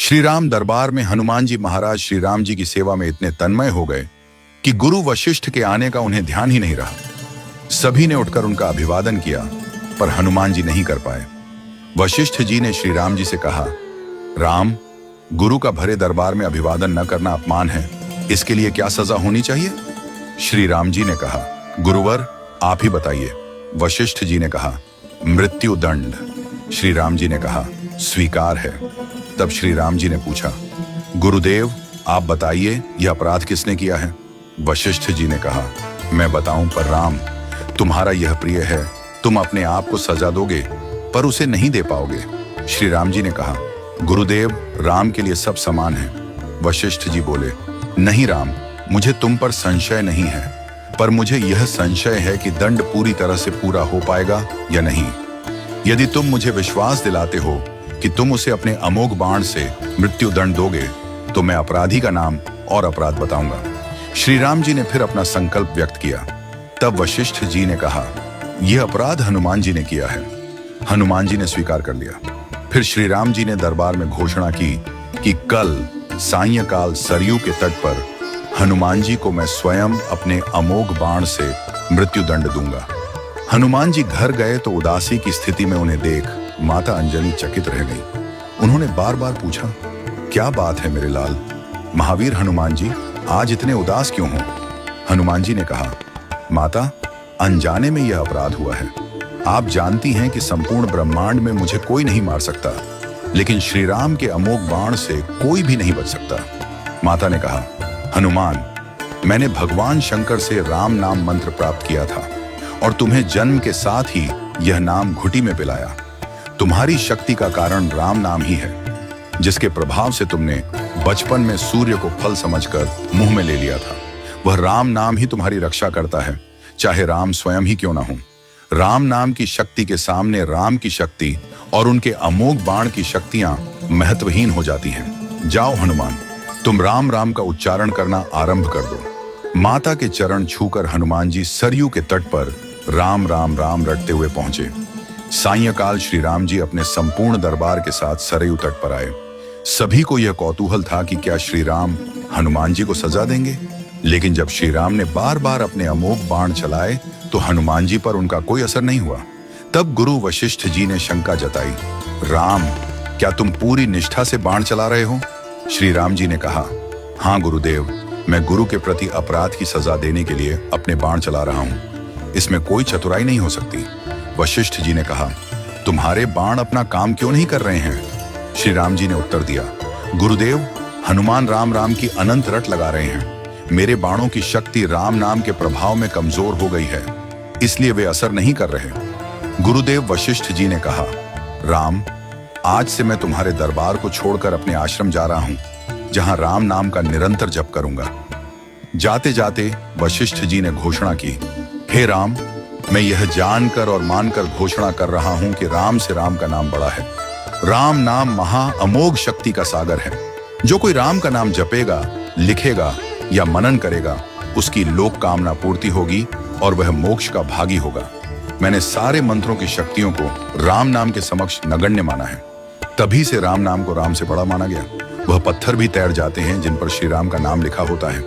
श्री राम दरबार में हनुमान जी महाराज श्री राम जी की सेवा में इतने तन्मय हो गए कि गुरु वशिष्ठ के आने का उन्हें ध्यान ही नहीं रहा। सभी ने उठकर उनका अभिवादन किया, पर हनुमान जी नहीं कर पाए। वशिष्ठ जी ने श्री राम जी से कहा, राम, गुरु का भरे दरबार में अभिवादन न करना अपमान है, इसके लिए क्या सजा होनी चाहिए? श्री राम जी ने कहा, गुरुवर आप ही बताइए। वशिष्ठ जी ने कहा, मृत्यु दंड। श्री राम जी ने कहा, स्वीकार है। तब श्री राम जी ने पूछा, गुरुदेव आप बताइए यह अपराध किसने किया है? वशिष्ठ जी ने कहा, मैं बताऊं पर राम, तुम्हारा यह प्रिय है, तुम अपने आप को सजा दोगे पर उसे नहीं दे पाओगे। श्री राम जी ने कहा, गुरुदेव राम के लिए सब समान है। वशिष्ठ जी बोले, नहीं राम, मुझे तुम पर संशय नहीं है, पर मुझे यह संशय है कि दंड पूरी तरह से पूरा हो पाएगा या नहीं। यदि तुम मुझे विश्वास दिलाते हो कि तुम उसे अपने अमोघ बाण से मृत्यु दंड दोगे तो मैं अपराधी का नाम और अपराध बताऊंगा। श्री राम जी ने फिर अपना संकल्प व्यक्त किया। तब वशिष्ठ जी ने कहा, यह अपराध हनुमान जी ने किया है। हनुमान जी ने स्वीकार कर लिया। फिर श्री राम जी ने दरबार में घोषणा की कि कल सायंकाल सरयू के तट पर हनुमान जी को मैं स्वयं अपने अमोघ बाण से मृत्यु दंड दूंगा। हनुमान जी घर गए तो उदासी की स्थिति में उन्हें देख माता अंजलि चकित रह गई। उन्होंने बार बार पूछा, क्या बात है मेरे लाल? महावीर हनुमान जी आज इतने उदास क्यों हो? हनुमान जी ने कहा, माता, अनजाने में यह अपराध हुआ है। आप जानती हैं कि संपूर्ण ब्रह्मांड में मुझे कोई नहीं मार सकता, लेकिन श्री राम के अमोघ बाण से कोई भी नहीं बच सकता। माता ने कहा, हनुमान, मैंने भगवान शंकर से राम नाम मंत्र प्राप्त किया था और तुम्हें जन्म के साथ ही यह नाम घुटी में पिलाया। तुम्हारी शक्ति का कारण राम नाम ही है, जिसके प्रभाव से तुमने बचपन में सूर्य को फल समझकर मुंह में ले लिया था। वह राम नाम ही तुम्हारी रक्षा करता है, चाहे राम स्वयं ही क्यों ना हो। राम नाम की शक्ति के सामने राम की शक्ति और उनके अमोघ बाण की शक्तियां महत्वहीन हो जाती हैं। जाओ हनुमान, तुम राम राम का उच्चारण करना आरंभ कर दो। माता के चरण छूकर हनुमान जी सरयू के तट पर राम राम राम रटते हुए पहुंचे। सायंकाल श्री राम जी अपने संपूर्ण दरबार के साथ सरयू तट पर आए। सभी को यह कौतूहल था कि क्या श्री राम हनुमान जी को सजा देंगे, लेकिन जब श्री राम ने बार बार अपने अमोघ बाण चलाए तो हनुमान जी पर उनका कोई असर नहीं हुआ। तब गुरु वशिष्ठ जी ने शंका जताई, राम, क्या तुम पूरी निष्ठा से बाण चला रहे हो? श्री राम जी ने कहा, हाँ गुरुदेव, मैं गुरु के प्रति अपराध की सजा देने के लिए अपने बाण चला रहा हूं। इसमें कोई चतुराई नहीं हो सकती। वशिष्ठ जी ने कहा, तुम्हारे बाण अपना काम क्यों नहीं कर रहे हैं? श्री राम जी ने उत्तर दिया, गुरुदेव, हनुमान राम राम की अनंत रट लगा रहे हैं। मेरे बाणों की शक्ति राम नाम के प्रभाव में कमजोर हो गई है, इसलिए वे असर नहीं कर रहे। गुरुदेव वशिष्ठ जी ने कहा, राम, आज से मैं तुम्हारे दरबार को छोड़कर अपने आश्रम जा रहा हूं, जहां राम नाम का निरंतर जप करूंगा। जाते जाते वशिष्ठ जी ने घोषणा की, हे राम, मैं यह जानकर और मानकर घोषणा कर रहा हूं कि राम से राम का नाम बड़ा है। राम नाम महा अमोघ शक्ति का सागर है। जो कोई राम का नाम जपेगा, लिखेगा या मनन करेगा, उसकी लोक कामना पूर्ति होगी और वह मोक्ष का भागी होगा। मैंने सारे मंत्रों की शक्तियों को राम नाम के समक्ष नगण्य माना है। तभी से राम नाम को राम से बड़ा माना गया। वह पत्थर भी तैर जाते हैं जिन पर श्री राम का नाम लिखा होता है।